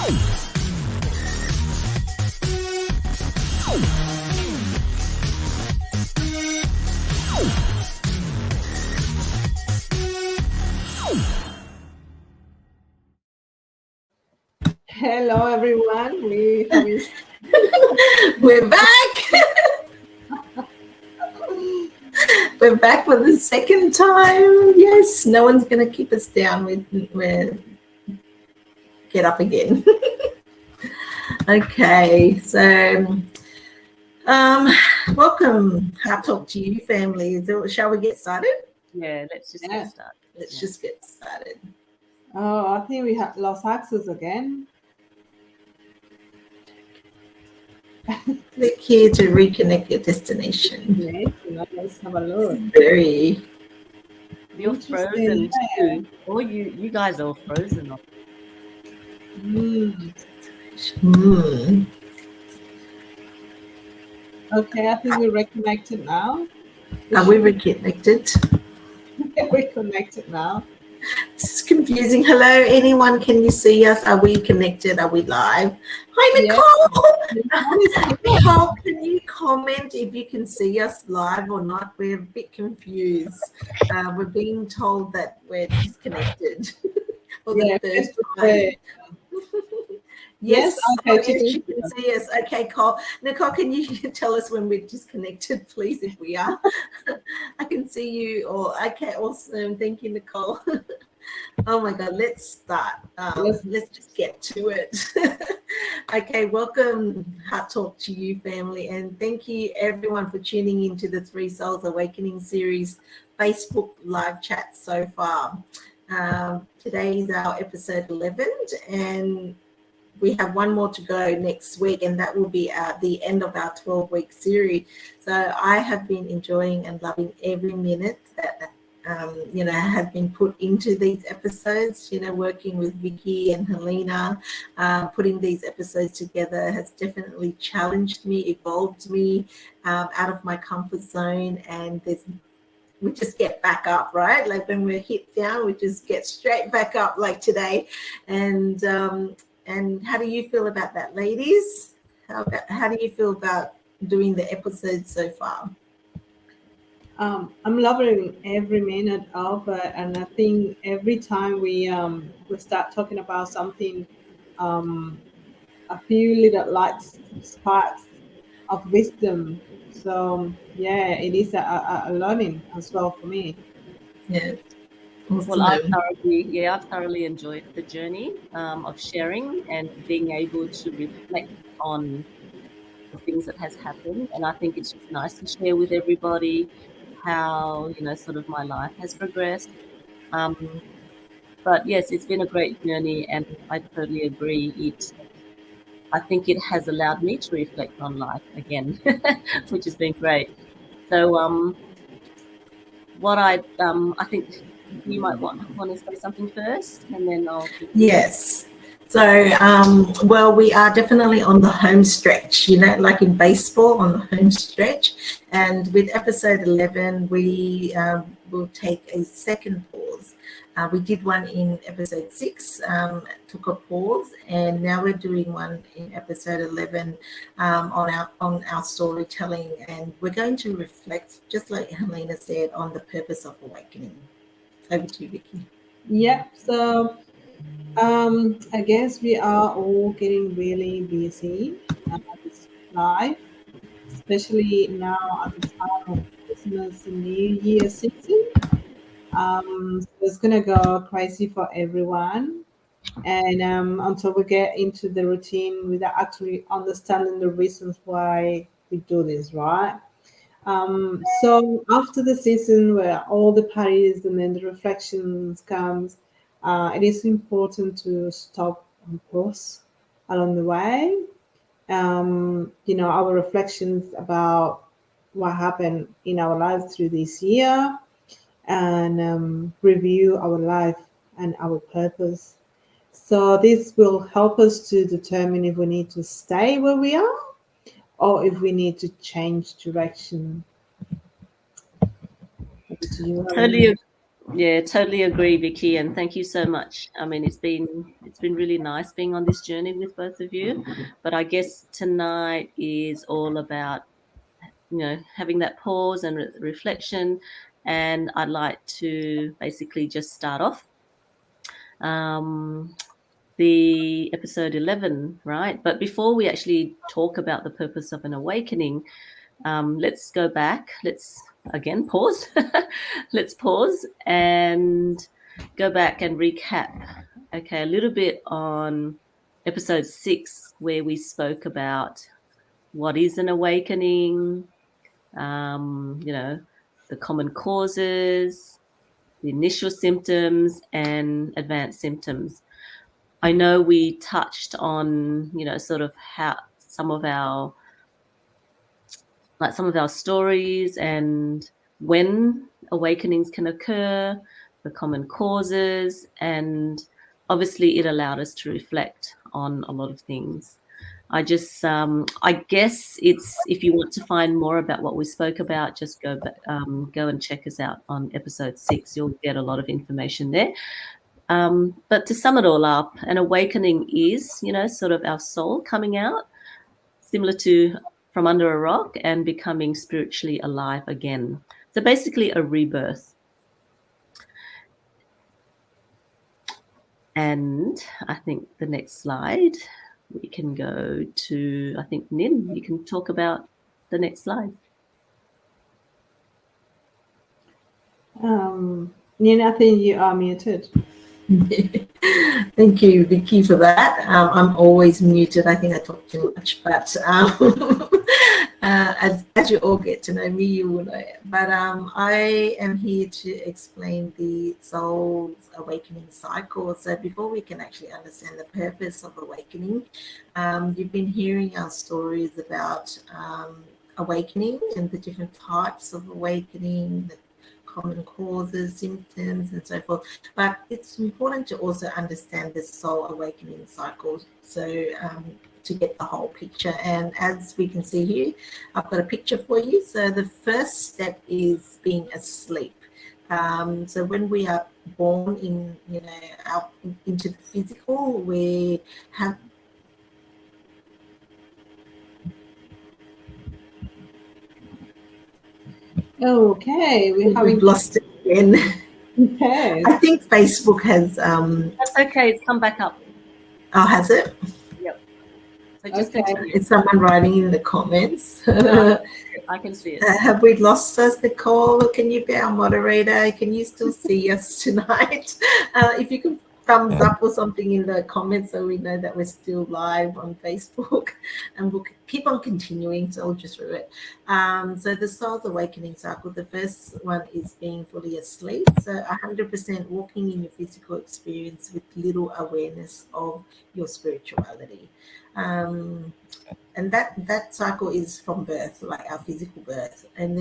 Hello, everyone. We're back. We're back for the second time. Yes, no one's going to keep us down. We're get up again. Okay, so welcome, Heart Talk to You, family. Shall we get started? Yeah, let's just get started. Let's just get started. Oh, I think we have lost access again. Click here to reconnect your destination. Yes, let's have a look. Very. You're frozen too. Or you guys are all frozen. Okay, I think we're reconnected now. Are we reconnected? We're connected now. This is confusing. Hello, anyone? Can you see us? Are we connected? Are we live? Hi, Nicole. Nicole, can you comment if you can see us live or not? We're a bit confused. We're being told that we're disconnected for the first time. Yes, okay, yes, you can see us. Okay, Nicole, can you tell us when we're disconnected, please, if we are? I can see you. Okay, awesome. Thank you, Nicole. Oh my God, let's start. Let's just get to it. Okay, welcome, Heart Talk to You, family, and thank you everyone for tuning into the Three Souls Awakening series Facebook live chat so far. Today is our episode 11, and we have one more to go next week, and that will be at the end of our 12-week series. So I have been enjoying and loving every minute that have been put into these episodes. Working with Vicky and Helena, putting these episodes together has definitely challenged me, evolved me out of my comfort zone, and we just get back up, right? Like when we're hit down, we just get straight back up, like today. And how do you feel about that, ladies? How do you feel about doing the episodes so far? I'm loving every minute of it, and I think every time we start talking about something, a few little light sparks of wisdom. So yeah, it is a learning as well for me. Yeah. Awesome. Well, I've thoroughly enjoyed the journey of sharing and being able to reflect on the things that has happened. And I think it's just nice to share with everybody how, sort of my life has progressed. But yes, it's been a great journey, and I totally agree. I think it has allowed me to reflect on life again, which has been great. So, what I think you might want to say something first, and then I'll. Yes. So, well, we are definitely on the home stretch, like in baseball, on the home stretch. And with episode 11, we will take a second pause. We did one in episode 6, took a pause, and now we're doing one in episode 11 on our storytelling. And we're going to reflect, just like Helena said, on the purpose of awakening. Over to you, Vicky. Yep. So I guess we are all getting really busy at this life, especially now at the time of Christmas and New Year season. So it's gonna go crazy for everyone, and until we get into the routine without actually understanding the reasons why we do this, right? So after the season where all the parties and then the reflections comes, it is important to stop and pause along the way. Our reflections about what happened in our lives through this year, and review our life and our purpose. So this will help us to determine if we need to stay where we are or if we need to change direction. Yeah, totally agree, Vicky, and thank you so much. I mean, it's been really nice being on this journey with both of you. But I guess tonight is all about, having that pause and reflection. And I'd like to basically just start off um, the episode 11, right? But before we actually talk about the purpose of an awakening, let's go back. Let's again pause. Let's pause and go back and recap. Okay, a little bit on episode 6, where we spoke about what is an awakening, the common causes, the initial symptoms, and advanced symptoms. I know we touched on, sort of how some of our stories and when awakenings can occur, the common causes, and obviously it allowed us to reflect on a lot of things. I guess it's, if you want to find more about what we spoke about, just go and check us out on episode 6. You'll get a lot of information there. But to sum it all up, an awakening is, sort of our soul coming out, similar to from under a rock and becoming spiritually alive again. So basically a rebirth. And I think the next slide, we can go to, I think, Nin, you can talk about the next slide. Nin, I think you are muted. Thank you, Vicky, for that. I'm always muted. I think I talk too much, but as you all get to know me, you will know it. But I am here to explain the soul's awakening cycle. So before we can actually understand the purpose of awakening, you've been hearing our stories about awakening and the different types of awakening, the common causes, symptoms, and so forth. But it's important to also understand the soul awakening cycle, so to get the whole picture. And as we can see here, I've got a picture for you. So the first step is being asleep. So when we are born in, out into the physical, we have Okay, we've lost it again. Okay. I think Facebook has. That's okay. It's come back up. Oh, has it? Yep. So just continue. Is someone writing in the comments? No, I can see it. Have we lost us, Nicole? Can you be our moderator? Can you still see us tonight? If you can thumbs up or something in the comments so we know that we're still live on Facebook, and we'll keep on continuing, so I'll just through it. So the soul's awakening cycle, the first one is being fully asleep. So 100% walking in your physical experience with little awareness of your spirituality. And that cycle is from birth, like our physical birth. And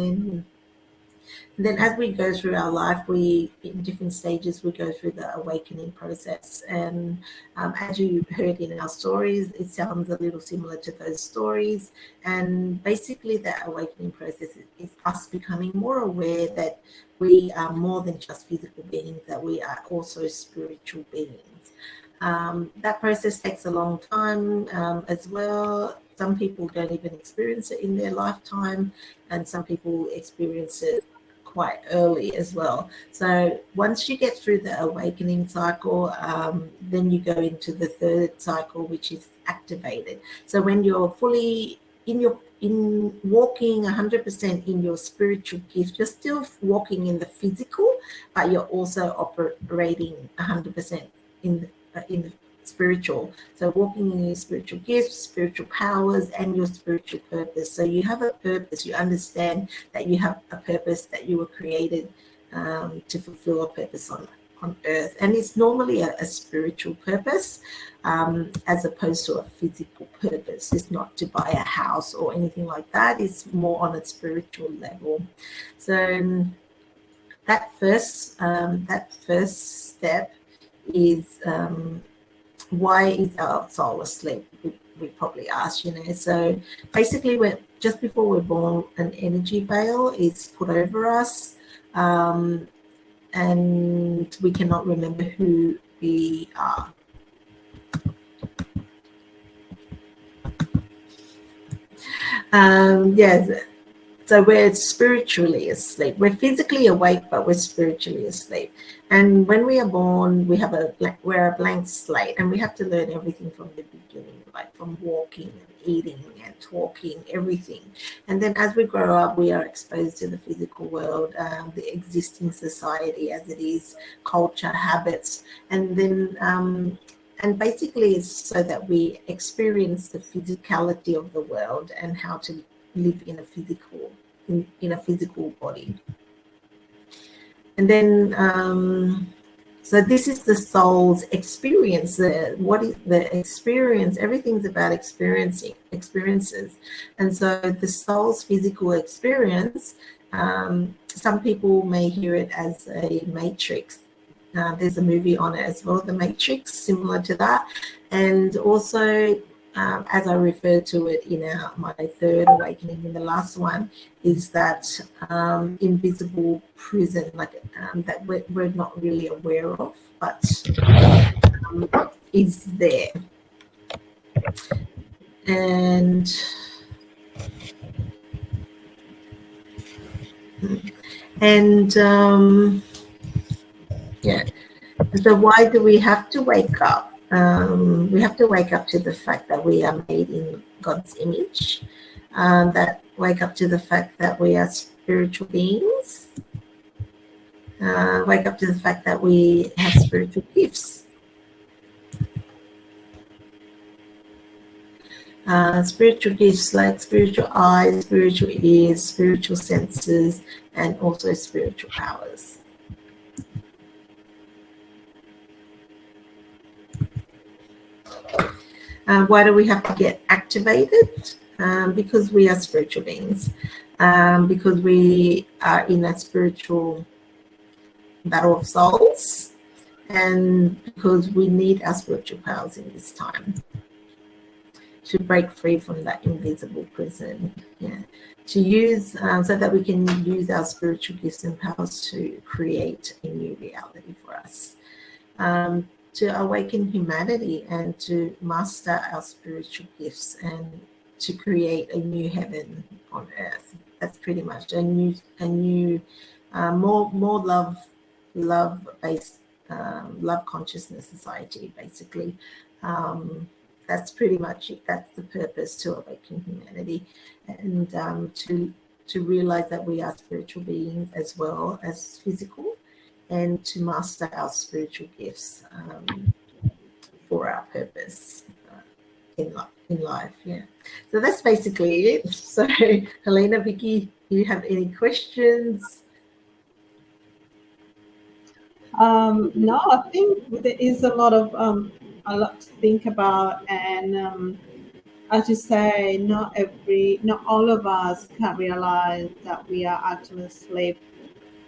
then as we go through our life, we, in different stages, we go through the awakening process. And as you heard in our stories, it sounds a little similar to those stories. And basically that awakening process is us becoming more aware that we are more than just physical beings, that we are also spiritual beings. That process takes a long time as well. Some people don't even experience it in their lifetime, and some people experience it quite early as well. So once you get through the awakening cycle, then you go into the third cycle, which is activated. So when you're fully in walking 100% in your spiritual gift, you're still walking in the physical, but you're also operating 100% in the spiritual. So walking in your spiritual gifts, spiritual powers, and your spiritual purpose. So you have a purpose. You understand that you have a purpose, that you were created to fulfill a purpose on earth. And it's normally a spiritual purpose as opposed to a physical purpose. It's not to buy a house or anything like that. It's more on a spiritual level. So that first step is why is our soul asleep? We probably ask, So basically, just before we're born, an energy veil is put over us, and and we cannot remember who we are. Yes, so we're spiritually asleep. We're physically awake, but we're spiritually asleep. And when we are born, we're a blank slate, and we have to learn everything from the beginning, like from walking and eating and talking, everything. And then as we grow up, we are exposed to the physical world, the existing society as it is, culture, habits, and then and basically it's so that we experience the physicality of the world and how to live in a physical body. And then so this is the soul's experience. What is the experience? Everything's about experiences. And so the soul's physical experience, some people may hear it as a matrix. There's a movie on it as well, The Matrix, similar to that. And also, as I referred to it in my third awakening, in the last one, is that invisible prison, that we're not really aware of, but is there. And yeah. So why do we have to wake up? We have to wake up to the fact that we are made in God's image, that wake up to the fact that we are spiritual beings, wake up to the fact that we have spiritual gifts. Spiritual gifts like spiritual eyes, spiritual ears, spiritual senses, and also spiritual powers. Why do we have to get activated? Because we are spiritual beings, because we are in a spiritual battle of souls, and because we need our spiritual powers in this time to break free from that invisible prison. Yeah, to use so that we can use our spiritual gifts and powers to create a new reality for us. To awaken humanity and to master our spiritual gifts and to create a new heaven on earth. That's pretty much a new more love-based, love consciousness society, basically. That's pretty much it. That's the purpose, to awaken humanity, and to realize that we are spiritual beings as well as physical, and to master our spiritual gifts for our purpose in life. Yeah. So that's basically it. So Helena, Vicky, do you have any questions? No, I think there is a lot to think about, and as you say, not all of us can realize that we are actually asleep,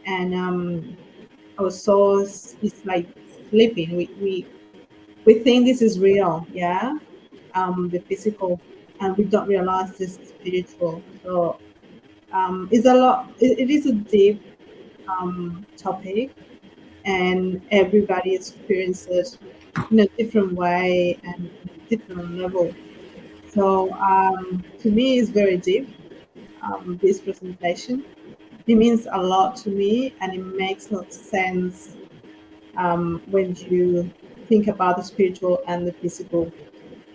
and our souls is like sleeping. We think this is real, yeah, the physical, and we don't realize this is spiritual. So it's a lot. It is a deep topic, and everybody experiences it in a different way and different level. So to me, it's very deep. This presentation, it means a lot to me, and it makes a lot of sense when you think about the spiritual and the physical.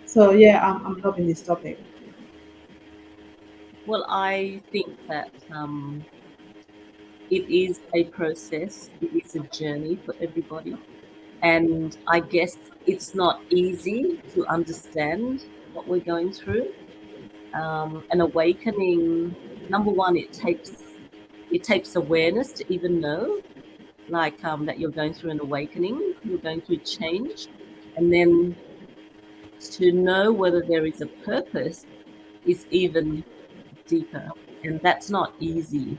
So yeah, I'm loving this topic. Well, I think that it is a process, it is a journey for everybody. And I guess it's not easy to understand what we're going through. An awakening, number one, it takes awareness to even know, like that you're going through an awakening, you're going through change, and then to know whether there is a purpose is even deeper, and that's not easy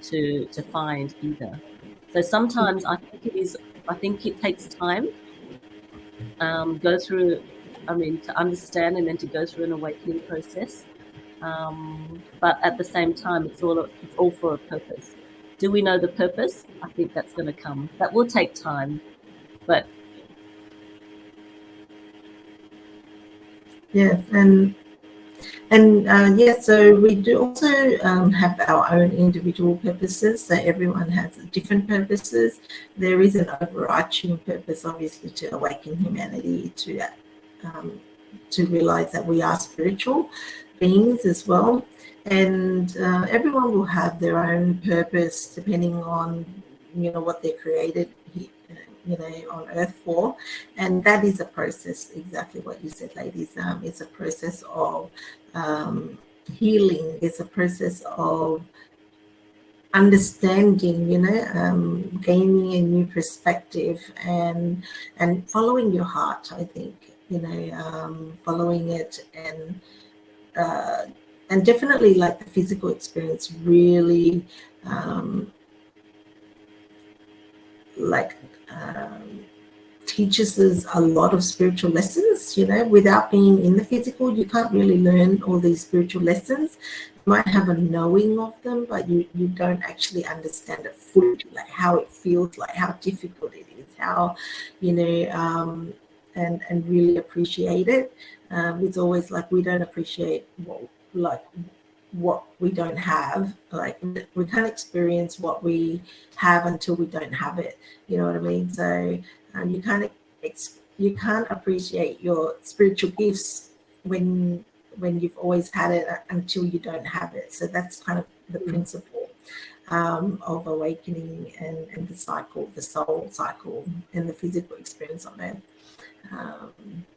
to find either. So sometimes I think it takes time, go through, to understand and then to go through an awakening process. But at the same time, it's all for a purpose. Do we know the purpose? I think that's going to come. That will take time, but yes, and yes, so we do also have our own individual purposes. So everyone has different purposes. There is an overarching purpose, obviously, to awaken humanity to realize that we are spiritual beings as well, and everyone will have their own purpose depending on what they're created on earth for. And that is a process, exactly what you said, ladies. It's a process of healing. It's a process of understanding, gaining a new perspective, and following your heart. I think, following it, and definitely, like, the physical experience really like teaches us a lot of spiritual lessons. Without being in the physical, you can't really learn all these spiritual lessons. You might have a knowing of them, but you don't actually understand it fully, like how it feels, like how difficult it is, how and really appreciate it. It's always like we don't appreciate what we don't have. Like, we can't experience what we have until we don't have it. You know what I mean? So you can't appreciate your spiritual gifts when you've always had it until you don't have it. So that's kind of the principle of awakening and the cycle, the soul cycle, and the physical experience on earth.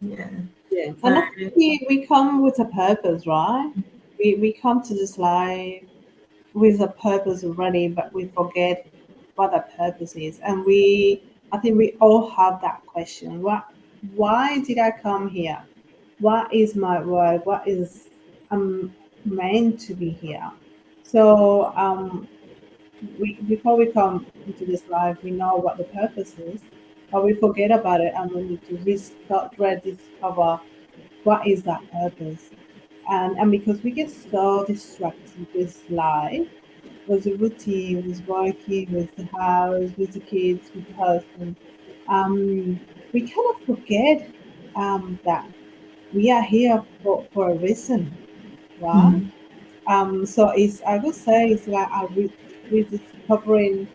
Yeah. And I think we come with a purpose, right? We come to this life with a purpose already, but we forget what that purpose is. And I think we all have that question. Why did I come here? What is my work? What is I'm meant to be here? So before we come into this life, we know what the purpose is, but we forget about it, and we need to rediscover what is that purpose. And because we get so distracted with life, with the routine, with working, with the house, with the kids, with the husband, we kind of forget that we are here for a reason, right? So I would say it's like rediscovering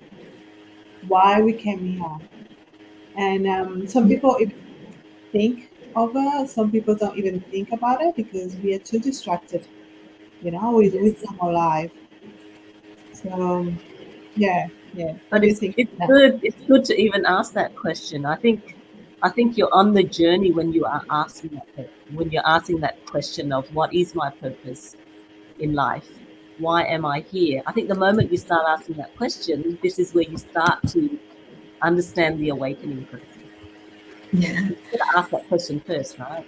why we came here. And some people even think of it, some people don't even think about it because we are too distracted, with our life. So yeah. What but do you it's think? it's Yeah. good. It's good to even ask that question. I think you're on the journey when you are asking that question of what is my purpose in life? Why am I here? I think the moment you start asking that question, this is where you start to understand the awakening process. Yeah. You've got to ask that question first, right?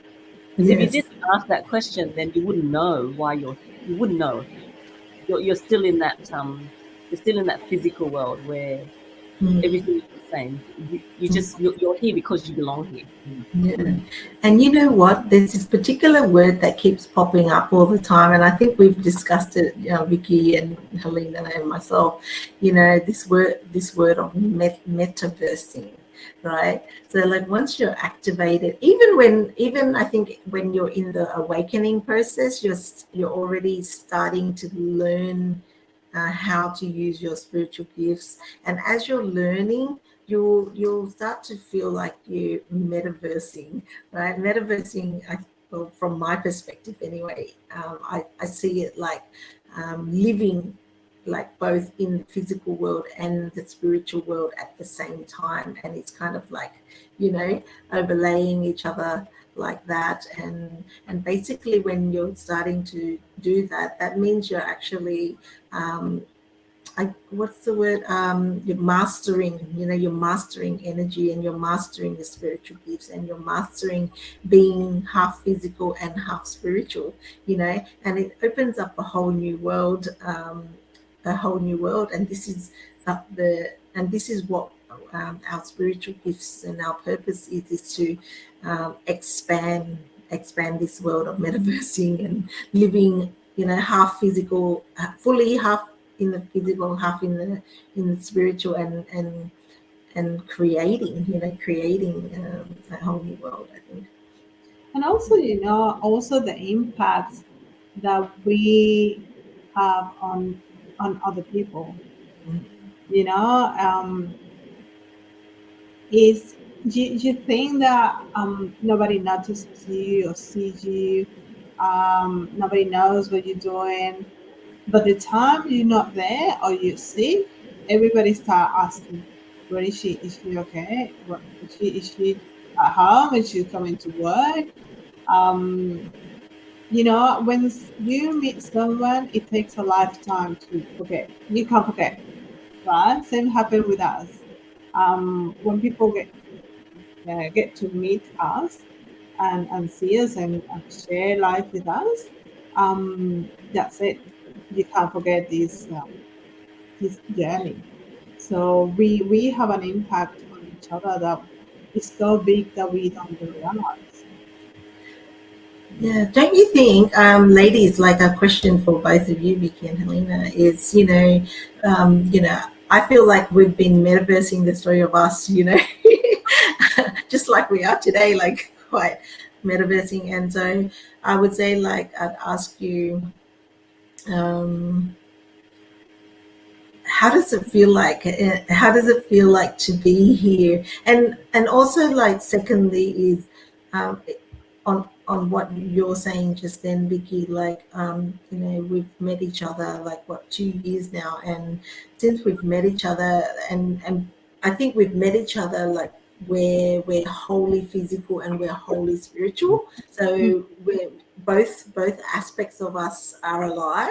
Because if you Yes. didn't ask that question, then you wouldn't know why you wouldn't know. You're still in that physical world where everything is the same. You're here because you belong here. Yeah. And you know what? There's this particular word that keeps popping up all the time, and I think we've discussed it, Vicky and Helena and myself. This word of metaversing, right? So, like, once you're activated, even I think when you're in the awakening process, you're already starting to learn how to use your spiritual gifts, and as you're learning, you'll start to feel like you're metaversing, right? Metaversing, well, from my perspective anyway, I see it like living like both in the physical world and the spiritual world at the same time, and it's kind of like overlaying each other like that. And basically, when you're starting to do that, that means you're actually what's the word? You're mastering, you're mastering energy, and you're mastering the spiritual gifts, and you're mastering being half physical and half spiritual, and it opens up a whole new world, and this is what our spiritual gifts and our purpose is to expand this world of metaversing and living, half physical, fully half in the physical, half in the spiritual, and creating, a whole new world, I think. And also, also the impacts that we have on other people. You know, is you think that nobody notices you or sees you, nobody knows what you're doing, but the time you're not there or you're sick, everybody start asking, "Where is she? Is she okay? What is she at home? Is she coming to work?" Um, when you meet someone, it takes a lifetime to forget. You can't forget, right? Same happened with us. When people get to meet us and see us and share life with us, that's it. You can't forget this journey. So we have an impact on each other that is so big that we don't even realize. Yeah, don't you think, ladies, like a question for both of you, Vicky and Helena, is, I feel like we've been metaversing the story of us, just like we are today, like quite metaversing. And so I would say, like, I'd ask you, um, how does it feel like? How does it feel like to be here? And also, like, secondly, is um, on what you're saying just then, Vicky. Like, we've met each other like what 2 years now, and since we've met each other, and I think we've met each other like where we're wholly physical and we're wholly spiritual. So we're both aspects of us are alive,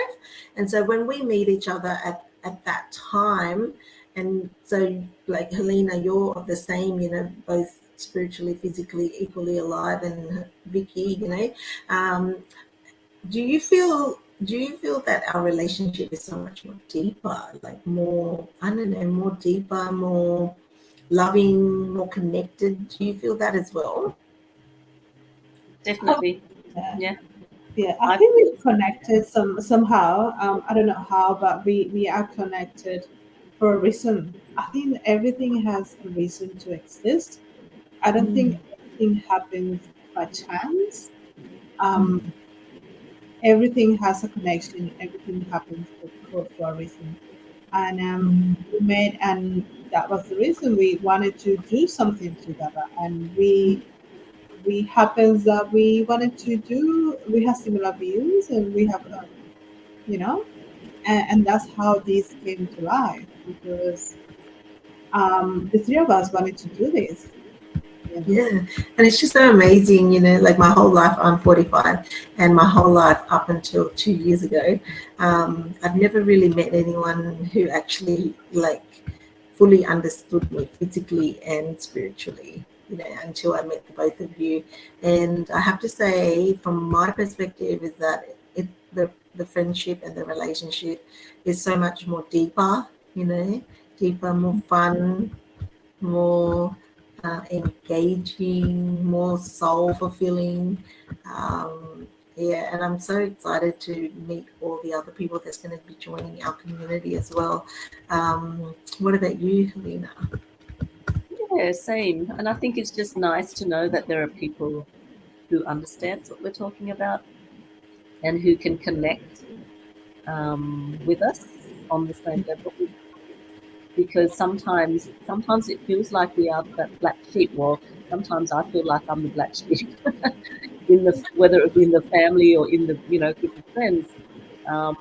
and so when we meet each other at that time, and so like Helena, you're the same, both spiritually, physically, equally alive, and Vicky, um, do you feel that our relationship is so much more deeper, like more, I don't know, more deeper, more loving, more connected? Do you feel that as well? Definitely. Yeah. Yeah. Yeah, I I think we've connected somehow. I don't know how, but we are connected for a reason. I think everything has a reason to exist. I don't think anything happens by chance. Um, Everything has a connection. Everything happens for a reason. And we met, and that was the reason we wanted to do something together. And we happens that we wanted to do. We have similar views, and we have you know and that's how this came to life because the three of us wanted to do this. Yeah, and it's just so amazing, like my whole life, I'm 45, and my whole life up until 2 years ago, I've never really met anyone who actually like fully understood me physically and spiritually, until I met the both of you. And I have to say, from my perspective, is that the friendship and the relationship is so much more deeper, deeper, more fun, more engaging, more soul fulfilling. Yeah, and I'm so excited to meet all the other people that's going to be joining our community as well. What about you, Helena? Yeah, same. And I think it's just nice to know that there are people who understands what we're talking about and who can connect with us on the same level. Because sometimes it feels like we are that black sheep. Well, sometimes I feel like I'm the black sheep in the whether it be in the family or in the group of friends. Um,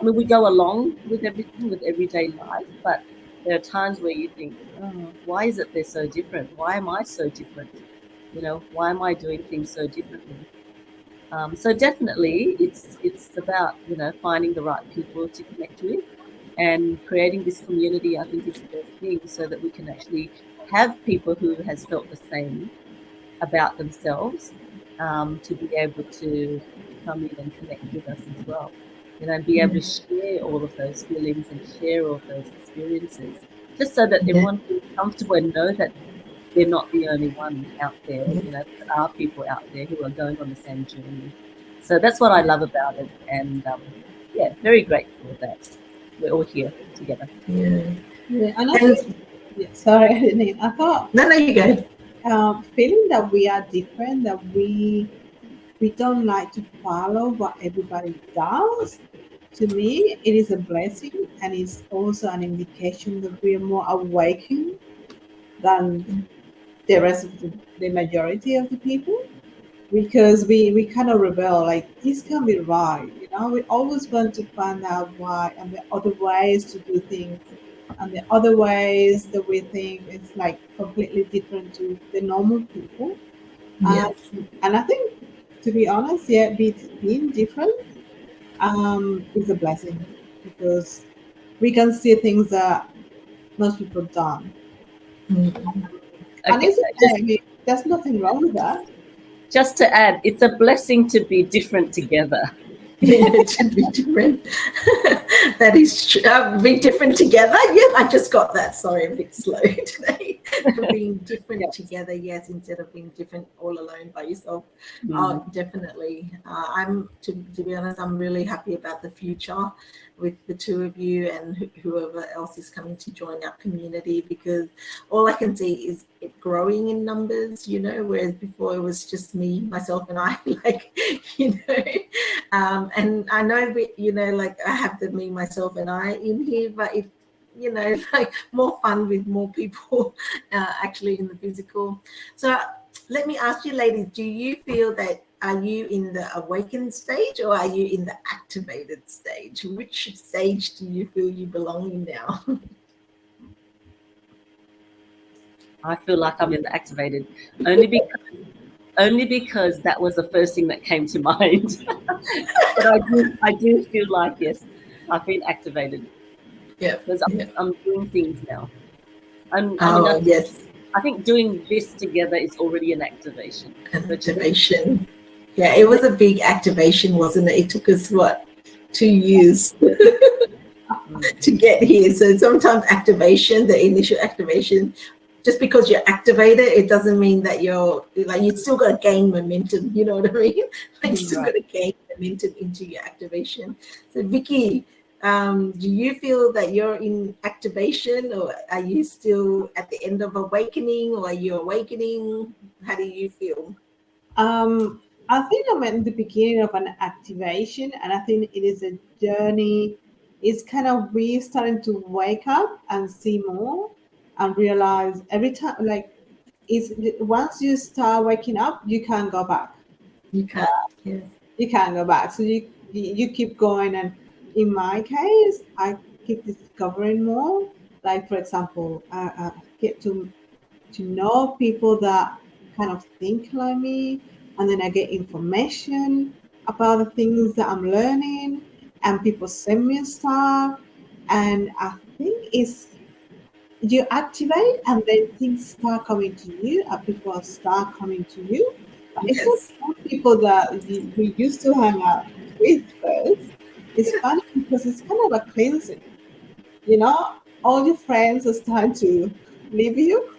I mean, we go along with everything with everyday life, but there are times where you think, oh, why is it they're so different? Why am I so different? Why am I doing things so differently? So definitely, it's about finding the right people to connect with, and creating this community. I think is the best thing, so that we can actually have people who has felt the same about themselves, to be able to come in and connect with us as well. And be able to share all of those feelings and share all of those experiences, just so that Yeah, everyone feels comfortable and know that they're not the only one out there. There are people out there who are going on the same journey. So that's what I love about it, and yeah, very grateful for that. we're all here together. Yeah. Yeah, and I think, yeah, sorry, I thought No, you go. feeling that we are different, that we don't like to follow what everybody does. To me, it is a blessing, and it's also an indication that we are more awakened than the rest of the majority of the people, because we kind of rebel like this can be right, we always want to find out why and the other ways to do things, and the other ways that we think it's like completely different to the normal people. Yes. And I think, to be honest, yeah, being different is a blessing, because we can see things that most people don't. Mm. And Okay, it's okay. I mean, there's nothing wrong with that. just to add, it's a blessing to be different together. Yeah, it should be different. That is true. Be different together. Yeah, I just got that. Sorry, I'm a bit slow today. Being different Yes. together, yes, instead of being different all alone by yourself. Mm. Definitely. I'm to be honest, I'm really happy about the future with the two of you and whoever else is coming to join our community, because all I can see is it growing in numbers, whereas before it was just me, myself, and I, like, and I know like I have the me, myself, and I in here, but if like more fun with more people actually in the physical. So let me ask you, ladies, do you feel that are you in the awakened stage or are you in the activated stage? Which stage do you feel you belong in now? I feel like I'm in the activated, only because that was the first thing that came to mind. But I do feel like, yes, I've been activated Yeah. because I'm doing things now. And I mean, Oh, yes. I think doing this together is already an activation. But Activation. Yeah, it was a big activation, wasn't it? It took us, what, 2 years to get here. So sometimes activation, the initial activation, just because you're activated, it doesn't mean that you're like, you still got to gain momentum. You know what I mean? Like, you still got to gain momentum into your activation. So Vicky, do you feel that you're in activation, or are you still at the end of awakening, or are you awakening? How do you feel? I think I'm at the beginning of an activation, and I think it is a journey. It's kind of we starting to wake up and see more and realize every time, like, is once you start waking up, you can't go back. You can't. Yes. You can't go back. So you keep going, and in my case, I keep discovering more. Like, for example, I get to know people that kind of think like me, and then I get information about the things that I'm learning, and people send me stuff, and I think it's you activate, and then things start coming to you, and people start coming to you. But it's not Yes. some people that we used to hang out with first. It's funny because it's kind of a cleansing, you know. All your friends are starting to leave you,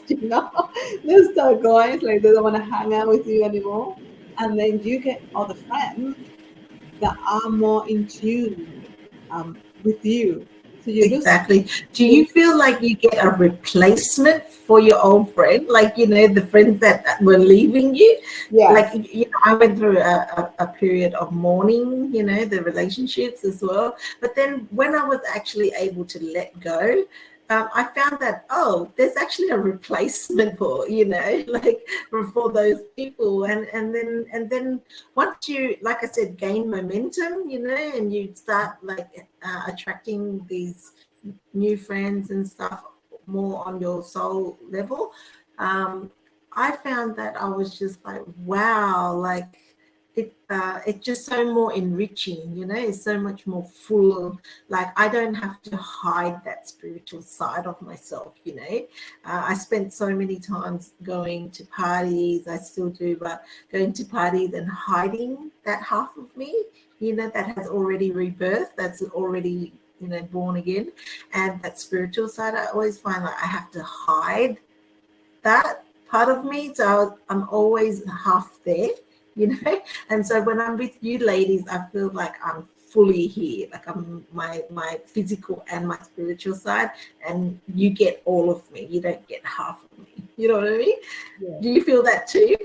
you know, they start going, it's like they don't want to hang out with you anymore. And then you get other friends that are more in tune with you. So you lose. Exactly. Do you feel like you get a replacement for your old friend? Like, the friends that were leaving you? Like, Yes. I went through a period of mourning, the relationships as well. But then when I was actually able to let go, I found that, there's actually a replacement for, like for those people. And then once you, like I said, gain momentum, and you start like attracting these new friends and stuff more on your soul level, I found that I was just like, wow, like it's just so more enriching, it's so much more full. Like, I don't have to hide that spiritual side of myself. I spent so many times going to parties, I still do, but going to parties and hiding that half of me, that has already rebirthed, that's already born again. And that spiritual side, I always find like I have to hide that part of me, so I'm always half there. And so when I'm with you ladies, I feel like I'm fully here. Like I'm my physical and my spiritual side, and you get all of me. You don't get half of me. You know what I mean? Yeah. Do you feel that too?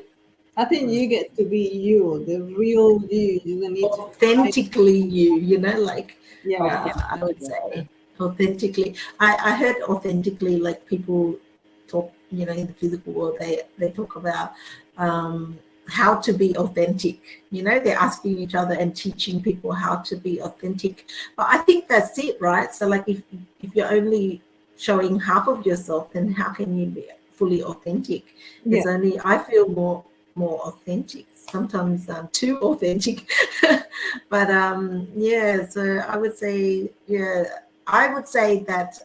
I think you get to be you, the real you. You don't need to hide. Authentically you know, like Yeah. I would say authentically. I heard authentically, like people talk, you know, in the physical world, they talk about how to be authentic. You know, they're asking each other and teaching people how to be authentic. But I think that's it, right? So like if you're only showing half of yourself, then how can you be fully authentic? Yeah. It's only, I feel more authentic, sometimes too authentic. But yeah, so I would say, yeah, I would say that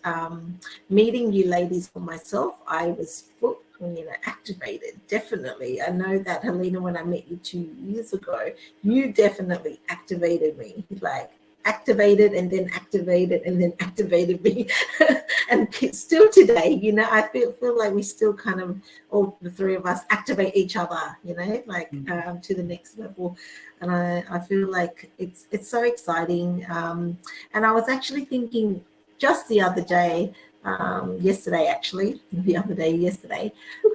meeting you ladies for myself, I was activated, definitely. I know that, Helena, when I met you 2 years ago, you definitely activated me, like activated and then activated and then activated me. And still today, you know, I feel like we still kind of, all the three of us, activate each other, you know, like to the next level. And I feel like it's so exciting. And I was actually thinking just the other day, yesterday,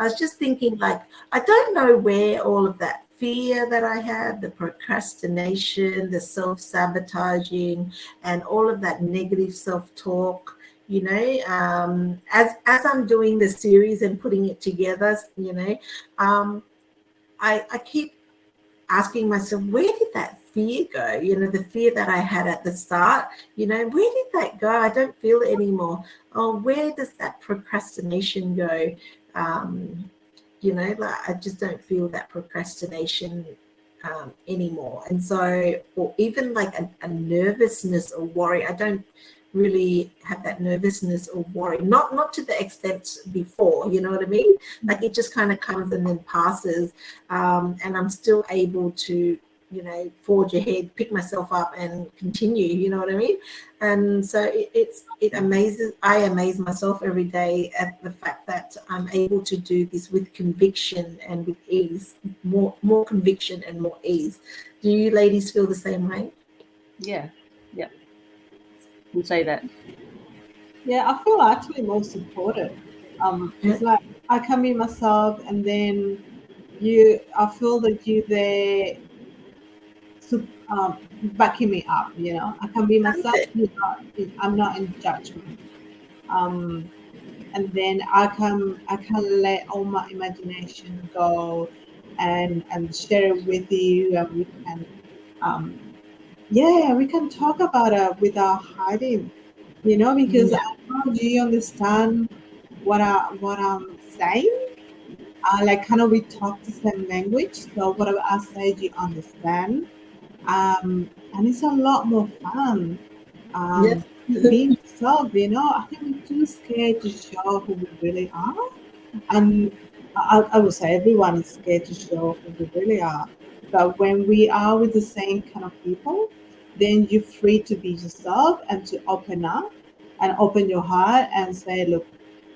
I was just thinking, like, I don't know where all of that fear that I had, the procrastination, the self-sabotaging, and all of that negative self-talk, you know, as I'm doing the series and putting it together, you know, I keep asking myself, where did that fear go? You know, the fear that I had at the start, you know, where did that go? I don't feel it anymore. Oh, where does that procrastination go? You know, like I just don't feel that procrastination anymore. And so, or even like a nervousness or worry, I don't really have that nervousness or worry, not to the extent before, you know what I mean? Like it just kind of comes and then passes, and I'm still able to, you know, forge ahead, pick myself up and continue, you know what I mean? And so it amazes, I amaze myself every day at the fact that I'm able to do this with conviction and with ease, more conviction and more ease. Do you ladies feel the same way? Yeah, can say that. Yeah, I feel actually more supported. It's like I can be myself, and then I feel that you there, backing me up. You know, I can be myself. I'm not in judgment. Um, and then I can let all my imagination go, and share it with you, and we can, um, yeah, we can talk about it without hiding. You know, because Yeah. I know you understand what I'm saying. Like kind of we talk the same language, so whatever I say, you understand. And it's a lot more fun. Yes. Being yourself, you know, I think we're too scared to show who we really are. And I would say everyone is scared to show who we really are. But when we are with the same kind of people, then you're free to be yourself and to open up and open your heart and say, look,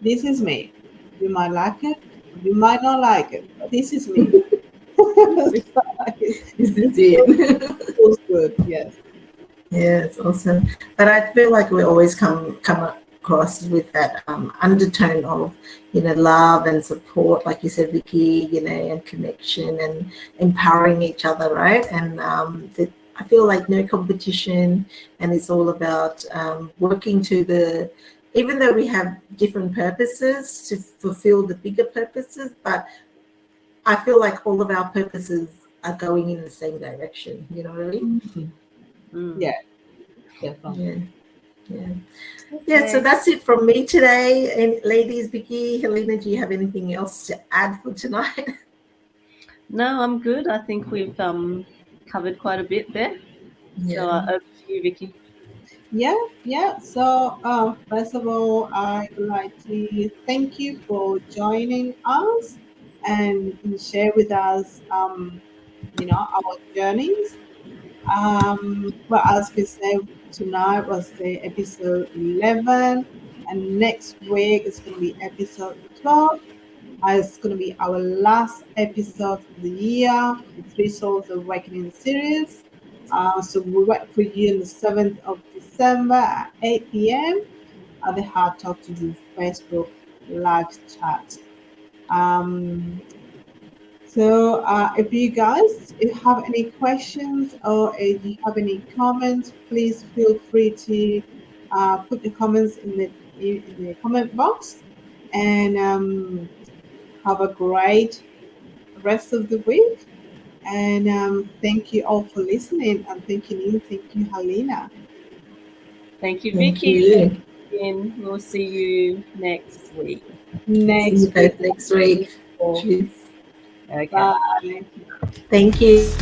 this is me. You might like it, you might not like it, but this is me. So This is it it. feels good, yes. Yeah, it's awesome. But I feel like we always come across with that undertone of, you know, love and support, like you said, Vicky, you know, and connection and empowering each other, right? And I feel like no competition, and it's all about working to the, even though we have different purposes to fulfill the bigger purposes, but I feel like all of our purposes are going in the same direction. You know what I mean? Mm. Yeah, definitely. Yeah. Yeah. Yeah, so that's it from me today. And ladies, Vicky, Helena, do you have anything else to add for tonight? No, I'm good. I think we've covered quite a bit there. So Yeah. over to you, Vicky. Yeah. So, first of all, I would like to thank you for joining us and share with us, our journeys. Well, as we said, tonight was the episode 11, and next week is going to be episode 12. It's going to be our last episode of the year, the Three Souls Awakening series. So we wait for you on the 7th of December at 8 p.m. at the Hard Talk to You Facebook live chat. If you guys if you have any questions or if you have any comments, please feel free to put the comments in the comment box. And have a great rest of the week. And thank you all for listening. And thank you, Neil. Thank you, Helena. Thank you, Thank Vicky. you. And we'll see you next week. See you Next week. both next week. Cheers. Okay. Bye. Thank you.